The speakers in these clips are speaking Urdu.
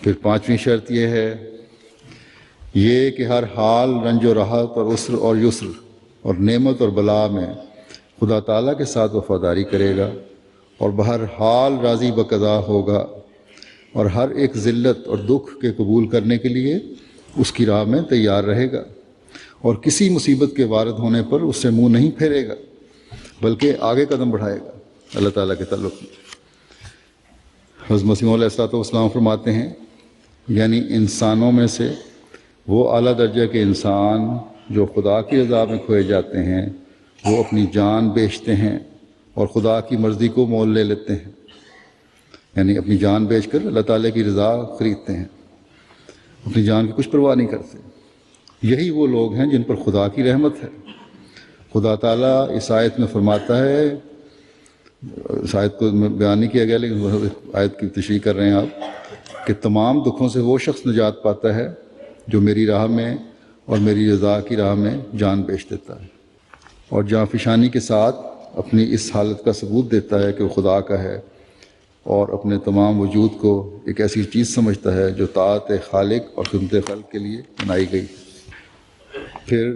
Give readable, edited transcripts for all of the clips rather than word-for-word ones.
پھر پانچویں شرط یہ ہے کہ ہر حال رنج و راحت اور عسر اور یسر اور نعمت اور بلا میں خدا تعالیٰ کے ساتھ وفاداری کرے گا اور بہر حال راضی بقضا ہوگا اور ہر ایک ذلت اور دکھ کے قبول کرنے کے لیے اس کی راہ میں تیار رہے گا اور کسی مصیبت کے وارد ہونے پر اس سے منہ نہیں پھیرے گا بلکہ آگے قدم بڑھائے گا اللہ تعالیٰ کے تعلق میں۔ حضرت مسیح علیہ السلام فرماتے ہیں یعنی انسانوں میں سے وہ اعلیٰ درجے کے انسان جو خدا کی رضا میں کھوئے جاتے ہیں وہ اپنی جان بیچتے ہیں اور خدا کی مرضی کو مول لے لیتے ہیں، یعنی اپنی جان بیچ کر اللہ تعالیٰ کی رضا خریدتے ہیں، اپنی جان کی کچھ پرواہ نہیں کرتے۔ یہی وہ لوگ ہیں جن پر خدا کی رحمت ہے۔ خدا تعالیٰ اس آیت میں فرماتا ہے، اس آیت کو بیان نہیں کیا گیا لیکن آیت کی تشریح کر رہے ہیں آپ، کہ تمام دکھوں سے وہ شخص نجات پاتا ہے جو میری راہ میں اور میری رضا کی راہ میں جان بیچ دیتا ہے اور جاں فشانی کے ساتھ اپنی اس حالت کا ثبوت دیتا ہے کہ وہ خدا کا ہے اور اپنے تمام وجود کو ایک ایسی چیز سمجھتا ہے جو طاعت خالق اور خدمت خلق کے لیے بنائی گئی۔ پھر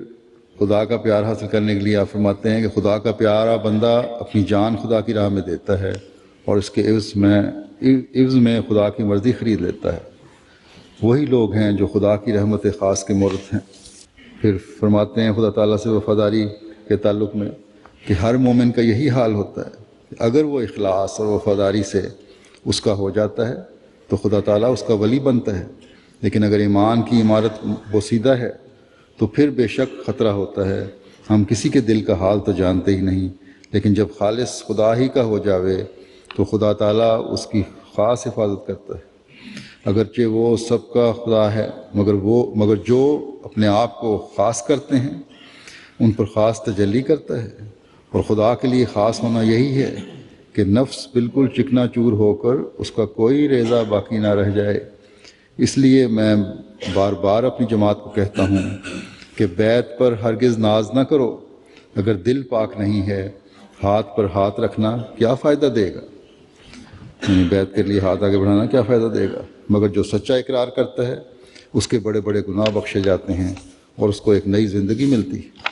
خدا کا پیار حاصل کرنے کے لیے آپ فرماتے ہیں کہ خدا کا پیارا بندہ اپنی جان خدا کی راہ میں دیتا ہے اور اس کے عوض میں خدا کی مرضی خرید لیتا ہے۔ وہی لوگ ہیں جو خدا کی رحمت خاص کے مورث ہیں۔ پھر فرماتے ہیں خدا تعالیٰ سے وفاداری کے تعلق میں کہ ہر مومن کا یہی حال ہوتا ہے کہ اگر وہ اخلاص اور وفاداری سے اس کا ہو جاتا ہے تو خدا تعالیٰ اس کا ولی بنتا ہے، لیکن اگر ایمان کی عمارت بوسیدہ ہے تو پھر بے شک خطرہ ہوتا ہے۔ ہم کسی کے دل کا حال تو جانتے ہی نہیں، لیکن جب خالص خدا ہی کا ہو جاوے تو خدا تعالیٰ اس کی خاص حفاظت کرتا ہے، اگرچہ وہ سب کا خدا ہے، مگر جو اپنے آپ کو خاص کرتے ہیں ان پر خاص تجلی کرتا ہے۔ اور خدا کے لیے خاص ہونا یہی ہے کہ نفس بالکل چکنا چور ہو کر اس کا کوئی ریزہ باقی نہ رہ جائے۔ اس لیے میں بار بار اپنی جماعت کو کہتا ہوں کہ بیعت پر ہرگز ناز نہ کرو، اگر دل پاک نہیں ہے ہاتھ پر ہاتھ رکھنا کیا فائدہ دے گا، یعنی بیعت کے لیے ہاتھ آگے بڑھانا کیا فائدہ دے گا، مگر جو سچا اقرار کرتا ہے اس کے بڑے بڑے گناہ بخشے جاتے ہیں اور اس کو ایک نئی زندگی ملتی ہے۔